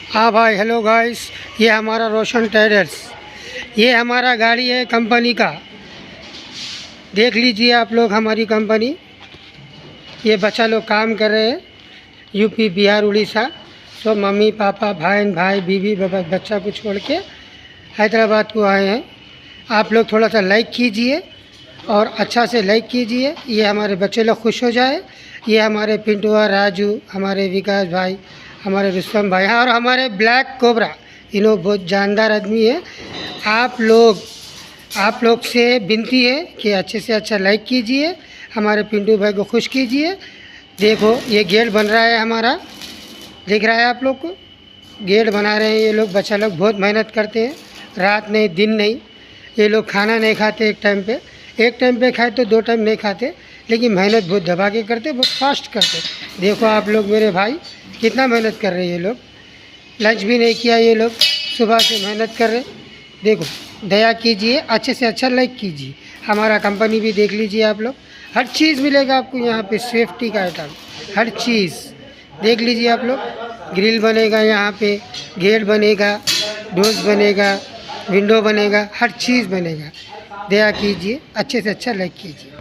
हाँ भाई, hello guys, ये हमारा रोशन ट्रेडर्स। ये हमारा गाड़ी है कंपनी का। देख लीजिए आप लोग हमारी कंपनी। ये बच्चा लोग काम कर रहे हैं, यूपी बिहार उड़ीसा। सब मम्मी पापा भाई बीवी बच्चा को छोड़ के हैदराबाद को आए हैं। आप लोग थोड़ा सा लाइक कीजिए और अच्छा से लाइक कीजिए, ये हमारे बच्चे लोग खुश हो जाए। ये हमारे पिंटुआ, राजू, हमारे विकास भाई, हमारे रुस्तम भाई और हमारे ब्लैक कोबरा, इन्हों बहुत जानदार आदमी है। आप लोग से विनती है कि अच्छे से अच्छा लाइक कीजिए, हमारे पिंटू भाई को खुश कीजिए। देखो ये गेट बन रहा है हमारा, दिख रहा है आप लोग को। गेट बना रहे हैं ये लोग, बच्चा लोग बहुत मेहनत करते हैं, रात नहीं दिन नहीं। ये लोग खाना नहीं खाते एक टाइम पे खाए तो 2 टाइम नहीं खाते, लेकिन मेहनत बहुत दबा के करते, बहुत फास्ट करते। देखो आप लोग मेरे भाई कितना मेहनत कर रहे हैं ये लोग। लंच भी नहीं किया ये लोग, सुबह से मेहनत कर रहे। देखो दया कीजिए, अच्छे से अच्छा लाइक कीजिए। हमारा कंपनी भी देख लीजिए आप लोग, हर चीज़ मिलेगा आपको यहाँ पे, सेफ्टी का आइटम हर चीज़ देख लीजिए आप लोग। ग्रिल बनेगा यहाँ पे, गेट बनेगा, डोर्स बनेगा, विंडो बनेगा, हर चीज़ बनेगा। दया कीजिए, अच्छे से अच्छा लाइक कीजिए।